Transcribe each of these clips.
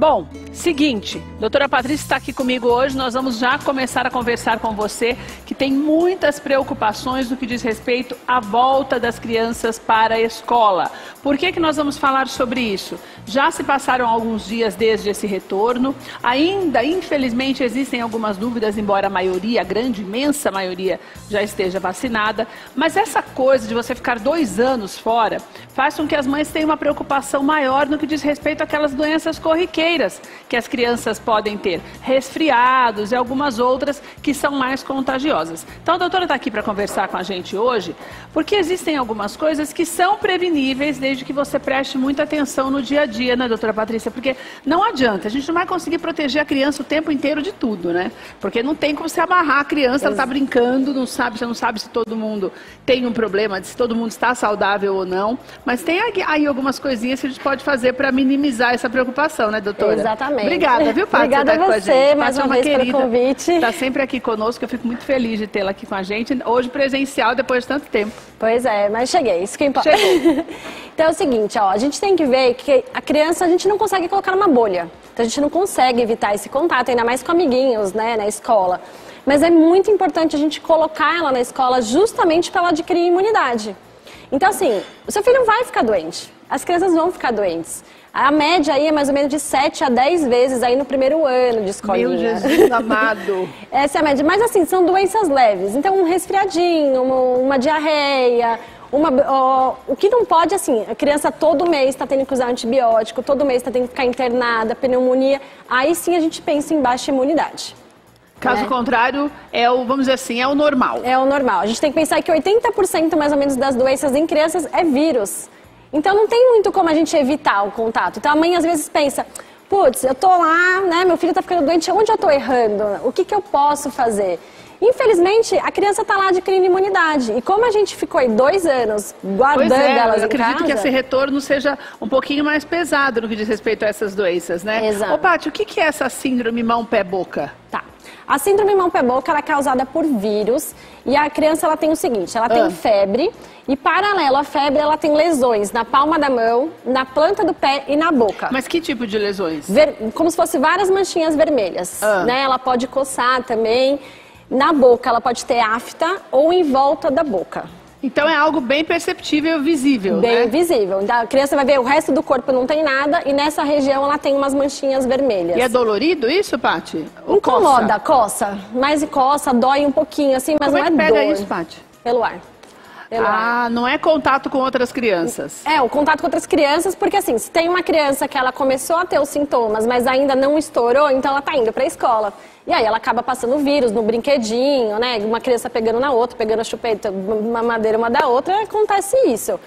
Bom, seguinte, doutora Patrícia está aqui comigo hoje, nós vamos já começar a conversar com você, que tem muitas preocupações no que diz respeito à volta das crianças para a escola. Por que nós vamos falar sobre isso? Já se passaram alguns dias desde esse retorno, ainda, infelizmente, existem algumas dúvidas, embora a maioria, a grande, imensa maioria, já esteja vacinada, mas essa coisa de você ficar 2 anos fora, faz com que as mães tenham uma preocupação maior no que diz respeito àquelas doenças corriqueiras que as crianças podem ter, resfriados e algumas outras que são mais contagiosas. Então a doutora está aqui para conversar com a gente hoje, porque existem algumas coisas que são preveníveis desde que você preste muita atenção no dia a dia, né, doutora Patrícia? Porque não adianta, a gente não vai conseguir proteger a criança o tempo inteiro de tudo, né? Porque não tem como você amarrar a criança, ela está brincando, você não sabe se todo mundo tem um problema, se todo mundo está saudável ou não, mas tem aí algumas coisinhas que a gente pode fazer para minimizar essa preocupação, né, doutora? Exatamente. Obrigada, viu, Paty? Obrigada a você, mais uma vez pelo convite. Está sempre aqui conosco, eu fico muito feliz de tê-la aqui com a gente, hoje presencial, depois de tanto tempo. Pois é, mas cheguei, isso que importa. Então é o seguinte, ó, a gente tem que ver que a criança a gente não consegue colocar numa bolha. Então a gente não consegue evitar esse contato, ainda mais com amiguinhos, né, na escola. Mas é muito importante a gente colocar ela na escola justamente para ela adquirir imunidade. Então assim, o seu filho não vai ficar doente, as crianças vão ficar doentes. A média aí é mais ou menos de 7 a 10 vezes aí no primeiro ano de escolinha. Meu Jesus amado! Essa é a média. Mas assim, são doenças leves. Então um resfriadinho, uma diarreia, o que não pode, assim, a criança todo mês está tendo que usar antibiótico, todo mês está tendo que ficar internada, pneumonia. Aí sim a gente pensa em baixa imunidade. Caso contrário, vamos dizer assim, é o normal. É o normal. A gente tem que pensar que 80% mais ou menos das doenças em crianças é vírus. Então não tem muito como a gente evitar o contato. Então a mãe às vezes pensa, putz, eu tô lá, né, meu filho tá ficando doente, onde eu tô errando? O que eu posso fazer? Infelizmente, a criança tá lá adquirindo imunidade. E como a gente ficou aí 2 anos guardando elas em casa... eu acredito que esse retorno seja um pouquinho mais pesado no que diz respeito a essas doenças, né? Exato. Ô, Paty, o que é essa síndrome mão-pé-boca? Tá. A síndrome mão-pé-boca ela é causada por vírus e a criança ela tem o seguinte, ela tem febre e paralelo à febre ela tem lesões na palma da mão, na planta do pé e na boca. Mas que tipo de lesões? Como se fosse várias manchinhas vermelhas, né? Ela pode coçar também, na boca ela pode ter afta ou em volta da boca. Então é algo bem perceptível, visível, bem né? visível. Então, a criança vai ver o resto do corpo não tem nada e nessa região ela tem umas manchinhas vermelhas. E é dolorido isso, Paty? Incomoda, coça. Mas coça, dói um pouquinho assim, mas Como não é dor. Pega isso, Paty? Pelo ar. Não é contato com outras crianças. É, o contato com outras crianças, porque assim, se tem uma criança que ela começou a ter os sintomas, mas ainda não estourou, então ela tá indo pra escola. E aí ela acaba passando vírus no brinquedinho, né? Uma criança pegando na outra, pegando a chupeta, uma madeira uma da outra, acontece isso.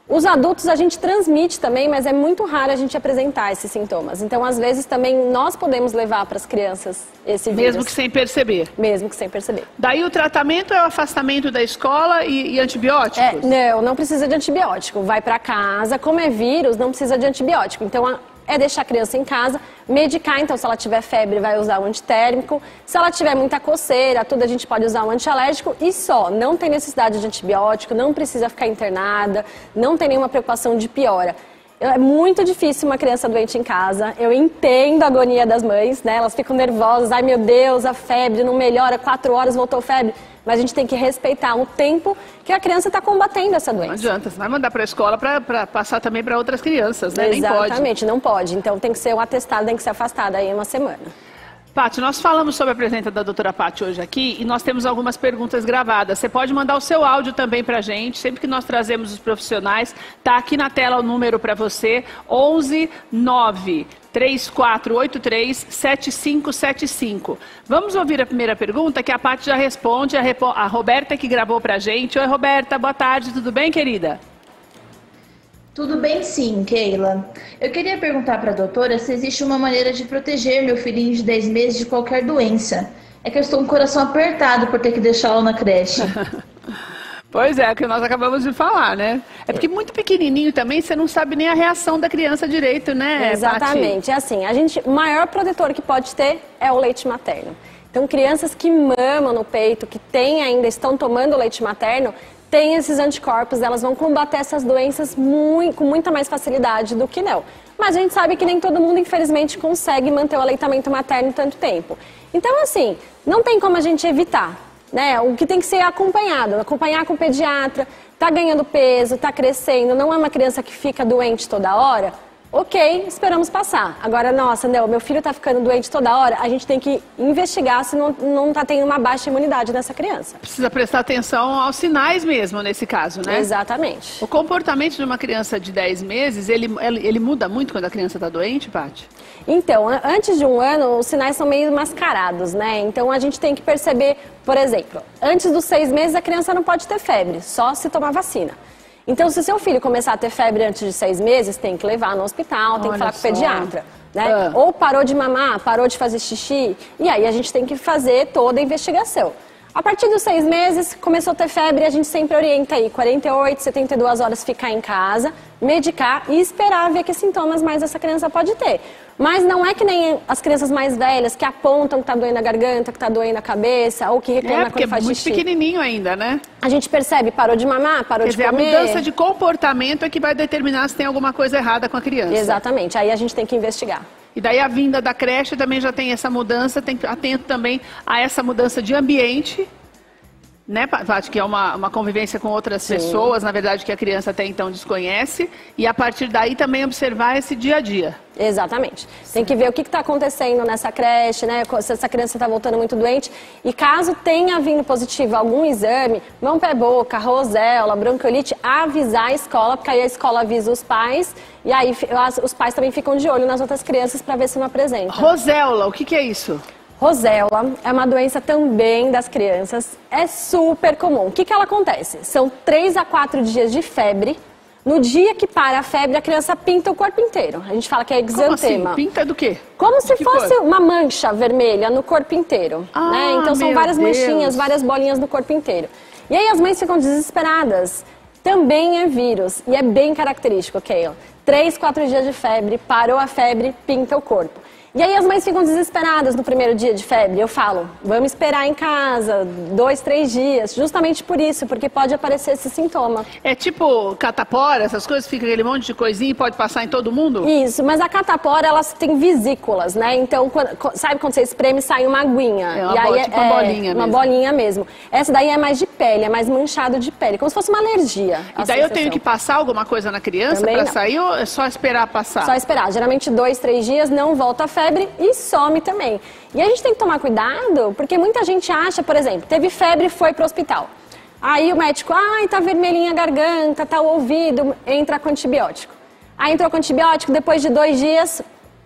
Os adultos a gente transmite também, mas é muito raro a gente apresentar esses sintomas. Então, às vezes, também nós podemos levar para as crianças esse vírus. Mesmo que sem perceber? Mesmo que sem perceber. Daí o tratamento é o afastamento da escola e antibióticos? Não precisa de antibiótico. Vai para casa, como é vírus, não precisa de antibiótico. Então, é deixar a criança em casa, medicar, então se ela tiver febre vai usar o antitérmico, se ela tiver muita coceira, tudo a gente pode usar o antialérgico e só, não tem necessidade de antibiótico, não precisa ficar internada, não tem nenhuma preocupação de piora. É muito difícil uma criança doente em casa, eu entendo a agonia das mães, né? Elas ficam nervosas, ai meu Deus, a febre não melhora, 4 horas voltou febre. Mas a gente tem que respeitar o tempo que a criança está combatendo essa doença. Não adianta, você vai mandar para a escola para passar também para outras crianças, né? Exatamente, não pode. Então tem que ser um atestado, tem que ser afastado aí 1 semana. Paty, nós falamos sobre a presença da doutora Paty hoje aqui e nós temos algumas perguntas gravadas. Você pode mandar o seu áudio também para a gente, sempre que nós trazemos os profissionais. Está aqui na tela o número para você, 11 9 3483 7575. Vamos ouvir a primeira pergunta que a Paty já responde, a Roberta que gravou para a gente. Oi, Roberta, boa tarde, tudo bem, querida? Tudo bem sim, Keila. Eu queria perguntar para a doutora se existe uma maneira de proteger meu filhinho de 10 meses de qualquer doença. É que eu estou com o coração apertado por ter que deixá-lo na creche. Pois é, o que nós acabamos de falar, né? É porque muito pequenininho também, você não sabe nem a reação da criança direito, né, Exatamente. Paty? É assim, o maior protetor que pode ter é o leite materno. Então, crianças que mamam no peito, que estão tomando leite materno, têm esses anticorpos, elas vão combater essas doenças com muita mais facilidade do que não. mas a gente sabe que nem todo mundo, infelizmente, consegue manter o aleitamento materno tanto tempo. Então, assim, não tem como a gente evitar, né? O que tem que ser acompanhado, acompanhar com o pediatra, tá ganhando peso, tá crescendo, não é uma criança que fica doente toda hora, ok, esperamos passar. Agora, nossa, não, meu filho tá ficando doente toda hora, a gente tem que investigar se não tá tendo uma baixa imunidade nessa criança. Precisa prestar atenção aos sinais mesmo, nesse caso, né? Exatamente. O comportamento de uma criança de 10 meses, ele muda muito quando a criança está doente, Paty? Então, antes de 1 ano, os sinais são meio mascarados, né? Então, a gente tem que perceber, por exemplo, antes dos 6 meses, a criança não pode ter febre, só se tomar vacina. Então, se seu filho começar a ter febre antes de 6 meses, tem que levar no hospital, tem que falar com o pediatra, né? Ou parou de mamar, parou de fazer xixi, e aí a gente tem que fazer toda a investigação. A partir dos 6 meses, começou a ter febre, a gente sempre orienta aí 48, 72 horas ficar em casa, medicar e esperar ver que sintomas mais essa criança pode ter. Mas não é que nem as crianças mais velhas que apontam que tá doendo a garganta, que tá doendo a cabeça, ou que reclama quando faz xixi. É muito pequenininho ainda, né? A gente percebe, parou de mamar, parou de comer. Quer dizer, a mudança de comportamento é que vai determinar se tem alguma coisa errada com a criança. Exatamente, aí a gente tem que investigar. E daí a vinda da creche também já tem essa mudança, tem que estar atento também a essa mudança de ambiente, né, Paty, que é uma convivência com outras pessoas, na verdade, que a criança até então desconhece, e a partir daí também observar esse dia a dia. Exatamente. Tem que ver o que está acontecendo nessa creche, né, se essa criança está voltando muito doente, e caso tenha vindo positivo algum exame, mão, pé, boca, roséola, bronquiolite, avisar a escola, porque aí a escola avisa os pais, e aí os pais também ficam de olho nas outras crianças para ver se não apresenta. Roséola, o que é isso? Roséola é uma doença também das crianças, é super comum. O que ela acontece? São 3 a 4 dias de febre. No dia que para a febre, a criança pinta o corpo inteiro. A gente fala que é exantema. Como assim? Pinta do quê? Como se fosse uma mancha vermelha no corpo inteiro. Né? Então são várias manchinhas, várias bolinhas no corpo inteiro. E aí as mães ficam desesperadas. Também é vírus e é bem característico, Keila. 3, 4 dias de febre, parou a febre, pinta o corpo. E aí as mães ficam desesperadas no primeiro dia de febre. Eu falo, vamos esperar em casa 2, 3 dias, justamente por isso, porque pode aparecer esse sintoma. É tipo catapora, essas coisas, fica aquele monte de coisinha e pode passar em todo mundo? Isso, mas a catapora, elas têm vesículas, né? Então, sabe quando você espreme, sai uma aguinha. É uma bolinha mesmo. Uma bolinha mesmo. Essa daí é mais de pele, é mais manchado de pele, como se fosse uma alergia. E daí eu tenho que passar alguma coisa na criança para sair ou é só esperar passar? Só esperar. Geralmente 2, 3 dias, não volta a febre e some também. E a gente tem que tomar cuidado, porque muita gente acha, por exemplo, teve febre e foi para o hospital. Aí o médico, tá vermelhinha a garganta, tá o ouvido, entra com antibiótico. Aí entrou com antibiótico, depois de 2 dias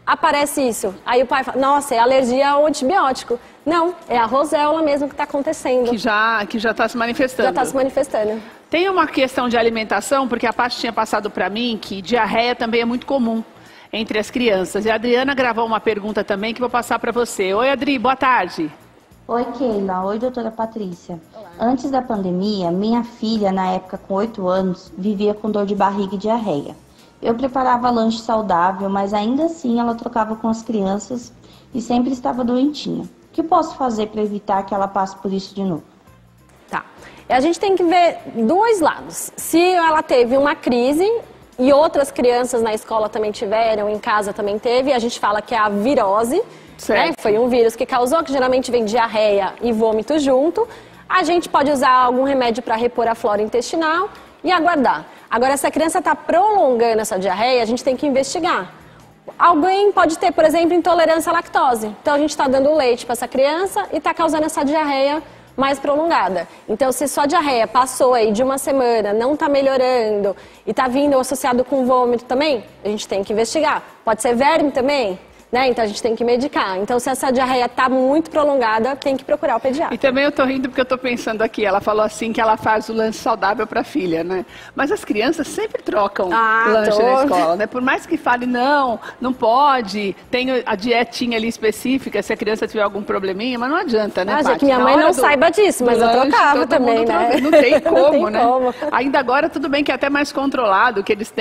aparece isso. Aí o pai fala, nossa, é alergia ao antibiótico. Não, é a roséola mesmo que está acontecendo. Que já está se manifestando. Já está se manifestando. Tem uma questão de alimentação, porque a Paty tinha passado para mim que diarreia também é muito comum entre as crianças. E a Adriana gravou uma pergunta também que vou passar para você. Oi, Adri, boa tarde. Oi, Keila. Oi, doutora Patrícia. Olá. Antes da pandemia, minha filha, na época com 8 anos, vivia com dor de barriga e diarreia. Eu preparava lanche saudável, mas ainda assim ela trocava com as crianças e sempre estava doentinha. O que posso fazer para evitar que ela passe por isso de novo? Tá. A gente tem que ver 2 lados. Se ela teve uma crise e outras crianças na escola também tiveram, em casa também teve, a gente fala que é a virose, né? Foi um vírus que causou, que geralmente vem diarreia e vômito junto. A gente pode usar algum remédio para repor a flora intestinal e aguardar. Agora, se a criança está prolongando essa diarreia, a gente tem que investigar. Alguém pode ter, por exemplo, intolerância à lactose. Então, a gente está dando leite para essa criança e está causando essa diarreia mais prolongada. Então, se só a diarreia passou aí de 1 semana, não está melhorando e está vindo associado com vômito também, a gente tem que investigar. Pode ser verme também, né? Então a gente tem que medicar. Então, se essa diarreia está muito prolongada, tem que procurar o pediatra. E também eu tô rindo porque eu tô pensando aqui, ela falou assim que ela faz o lanche saudável para a filha, né? Mas as crianças sempre trocam lanche na escola, né? Por mais que fale, não pode, tem a dietinha ali específica, se a criança tiver algum probleminha, mas não adianta, né, Paty? Que minha mãe não saiba disso, mas eu trocava também, né? Não tem como, não tem né? Como. Ainda agora, tudo bem que é até mais controlado, que eles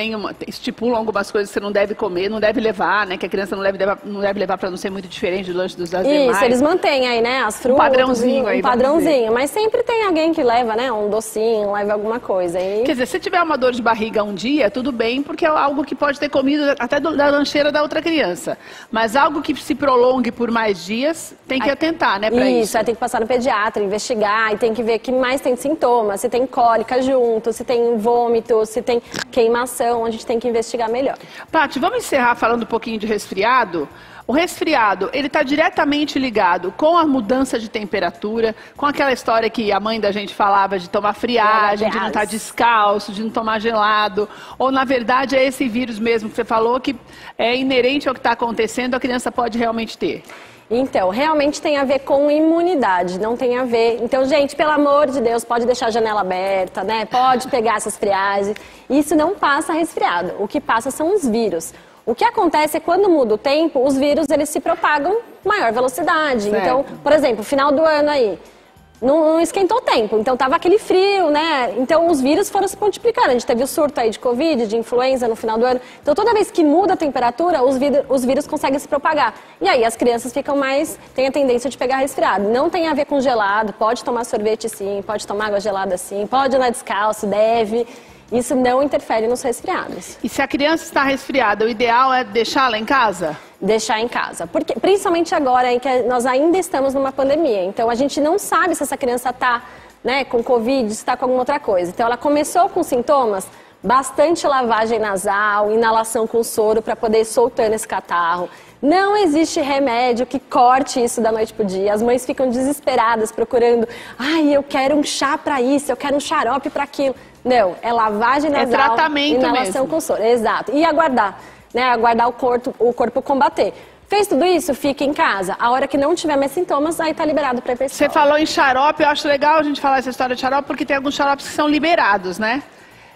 estipulam algumas coisas que você não deve comer, não deve levar, né? Que a criança não deve levar deve levar para não ser muito diferente do lanche dos demais. Isso, eles mantêm aí, né, as frutas. Um padrãozinho aí, um padrãozinho, mas sempre tem alguém que leva, né, um docinho, leva alguma coisa. E... Quer dizer, se tiver uma dor de barriga um dia, tudo bem, porque é algo que pode ter comido até da lancheira da outra criança. Mas algo que se prolongue por mais dias, tem que atentar, né, para isso. Aí tem que passar no pediatra, investigar, e tem que ver o que mais tem sintomas, se tem cólica junto, se tem vômito, se tem queimação, a gente tem que investigar melhor. Paty, vamos encerrar falando um pouquinho de resfriado? O resfriado, ele está diretamente ligado com a mudança de temperatura, com aquela história que a mãe da gente falava de tomar friagem, de não estar descalço, de não tomar gelado. Ou, na verdade, é esse vírus mesmo que você falou que é inerente ao que está acontecendo, a criança pode realmente ter. Então, realmente tem a ver com imunidade, não tem a ver... Então, gente, pelo amor de Deus, pode deixar a janela aberta, né? Pode pegar essas friagens. Isso não passa resfriado. O que passa são os vírus. O que acontece é que quando muda o tempo, os vírus eles se propagam com maior velocidade. Certo. Então, por exemplo, final do ano aí, não esquentou o tempo, então tava aquele frio, né? Então os vírus foram se multiplicando. A gente teve o surto aí de Covid, de influenza no final do ano. Então toda vez que muda a temperatura, os vírus conseguem se propagar. E aí as crianças ficam têm a tendência de pegar resfriado. Não tem a ver com gelado, pode tomar sorvete sim, pode tomar água gelada sim, pode andar descalço, deve... Isso não interfere nos resfriados. E se a criança está resfriada, o ideal é deixá-la em casa? Deixar em casa. Porque, principalmente agora em que nós ainda estamos numa pandemia. Então, a gente não sabe se essa criança está, né, com Covid, se está com alguma outra coisa. Então, ela começou com sintomas, bastante lavagem nasal, inalação com soro para poder ir soltando esse catarro. Não existe remédio que corte isso da noite pro dia. As mães ficam desesperadas procurando. Ai, eu quero um chá para isso, eu quero um xarope para aquilo. Não, é lavagem nasal, é tratamento inalação mesmo. Com soro. Exato. E aguardar, né? Aguardar o corpo combater. Fez tudo isso, fica em casa. A hora que não tiver mais sintomas, aí tá liberado para ir pra escola. Você falou em xarope, eu acho legal a gente falar essa história de xarope, porque tem alguns xaropes que são liberados, né?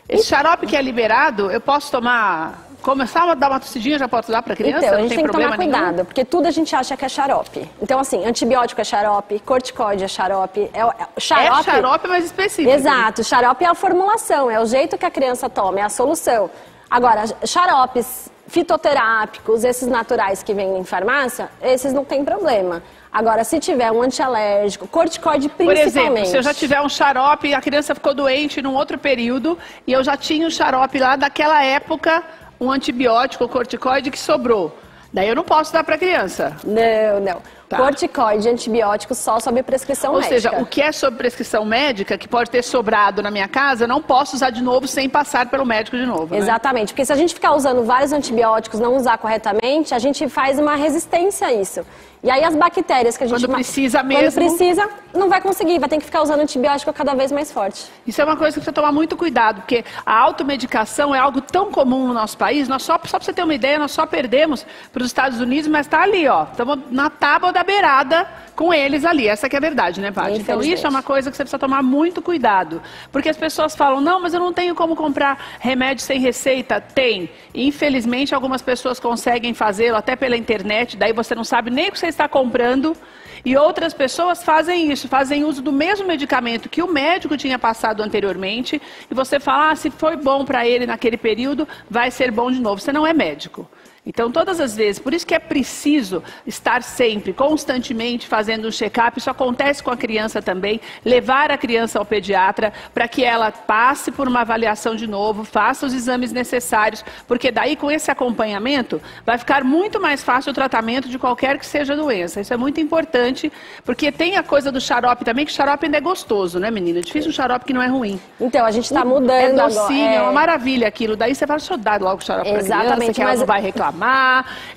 Esse xarope que é liberado, eu posso tomar... Começar a dar uma tossidinha, já posso dar para a criança? Então, a gente tem que tomar cuidado, nenhum? Porque tudo a gente acha que é xarope. Então, assim, antibiótico é xarope, corticoide é xarope. É xarope, mas específico. Exato, xarope é a formulação, é o jeito que a criança toma, é a solução. Agora, xaropes fitoterápicos, esses naturais que vêm em farmácia, esses não tem problema. Agora, se tiver um antialérgico, corticoide principalmente... Por exemplo, se eu já tiver um xarope e a criança ficou doente num outro período, e eu já tinha o xarope lá daquela época... um antibiótico, corticoide que sobrou. Daí eu não posso dar para a criança. Não. Tá. Corticoide e antibiótico só sob prescrição médica. Ou seja, o que é sob prescrição médica, que pode ter sobrado na minha casa, não posso usar de novo sem passar pelo médico de novo. Exatamente, né? Porque se a gente ficar usando vários antibióticos, não usar corretamente, a gente faz uma resistência a isso. E aí as bactérias que a gente... Quando precisa mesmo... Quando precisa, não vai conseguir, vai ter que ficar usando antibiótico cada vez mais forte. Isso é uma coisa que precisa tomar muito cuidado, porque a automedicação é algo tão comum no nosso país, nós só para você ter uma ideia, nós só perdemos para os Estados Unidos, mas está ali, ó, estamos na tábua da beirada com eles ali, essa que é a verdade, né, Paty? Então isso é uma coisa que você precisa tomar muito cuidado, porque as pessoas falam, não, mas eu não tenho como comprar remédio sem receita. Tem. Infelizmente, algumas pessoas conseguem fazê-lo até pela internet, daí você não sabe nem o que você está comprando, e outras pessoas fazem isso, fazem uso do mesmo medicamento que o médico tinha passado anteriormente, e você fala, se foi bom para ele naquele período, vai ser bom de novo. Você não é médico. Então, todas as vezes, por isso que é preciso estar sempre, constantemente fazendo um check-up. Isso acontece com a criança também, levar a criança ao pediatra para que ela passe por uma avaliação de novo, faça os exames necessários, porque daí com esse acompanhamento vai ficar muito mais fácil o tratamento de qualquer que seja a doença. Isso é muito importante, porque tem a coisa do xarope também, que xarope ainda é gostoso, né, menina? É difícil um xarope que não é ruim. Então, a gente está mudando agora. É docinho, agora. É uma maravilha aquilo. Daí você fala, deixa eu dar logo o xarope para a criança, que ela não vai reclamar.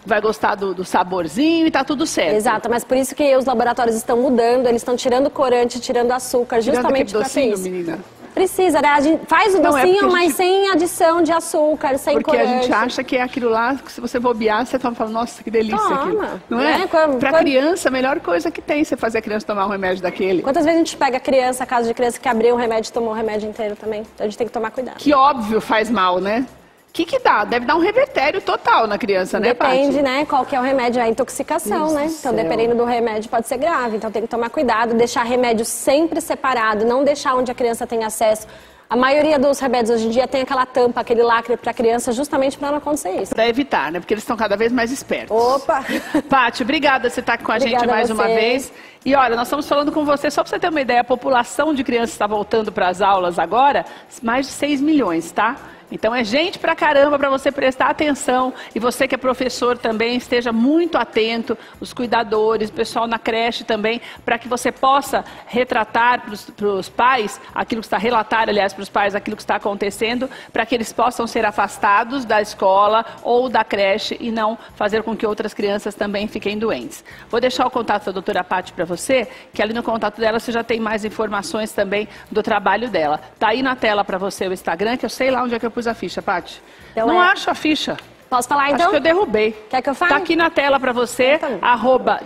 Vai gostar do saborzinho e tá tudo certo. Exato, mas por isso que os laboratórios estão mudando, eles estão tirando corante, tirando açúcar, justamente para ter isso. Menina. Precisa, né? A gente faz o docinho, mas sem adição de açúcar, sem corante. Porque a gente acha que é aquilo lá, que se você bobear, você fala, nossa, que delícia aquilo. Não é? Para criança, a melhor coisa que tem, você fazer a criança tomar um remédio daquele. Quantas vezes a gente pega a criança, caso de criança que abriu um remédio e tomou o remédio inteiro também? Então a gente tem que tomar cuidado. Que óbvio faz mal, né? O que dá? Deve dar um revertério total na criança, né, Paty? Depende, né? Qual que é o remédio, a intoxicação, né? Então, dependendo do remédio, pode ser grave. Então, tem que tomar cuidado, deixar remédio sempre separado, não deixar onde a criança tem acesso A maioria dos remédios hoje em dia tem aquela tampa, aquele lacre para criança, justamente para não acontecer isso. Para evitar, né? Porque eles estão cada vez mais espertos. Opa! Paty, obrigada por você estar aqui com a gente mais uma vez. E olha, nós estamos falando com você, só para você ter uma ideia, a população de crianças está voltando para as aulas agora, mais de 6 milhões, tá? Então é gente pra caramba para você prestar atenção, e você que é professor também esteja muito atento, os cuidadores, o pessoal na creche também, para que você possa retratar para os pais aquilo que está, relatar, aliás, para os pais aquilo que está acontecendo, para que eles possam ser afastados da escola ou da creche e não fazer com que outras crianças também fiquem doentes. Vou deixar o contato da doutora Paty para você, que ali no contato dela você já tem mais informações também do trabalho dela. Tá aí na tela para você o Instagram, que eu sei lá onde é que eu pus a ficha, Paty. Então não acho a ficha. Posso falar então? Acho que eu derrubei. Quer que eu fale? Tá aqui na tela para você, Então.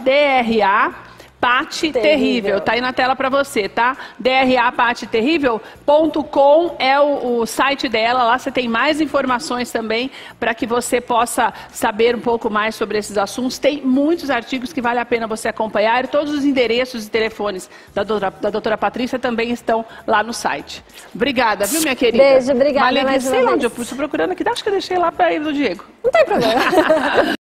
@DRA Paty Terrível, tá aí na tela para você, tá? DRAPatyterrível.com é o site dela, lá você tem mais informações também para que você possa saber um pouco mais sobre esses assuntos. Tem muitos artigos que vale a pena você acompanhar, e todos os endereços e telefones da doutora Patrícia também estão lá no site. Obrigada, viu, minha querida? Beijo, obrigada. Sei lá onde eu estou procurando aqui, acho que eu deixei lá para ir do Diego. Não tem problema.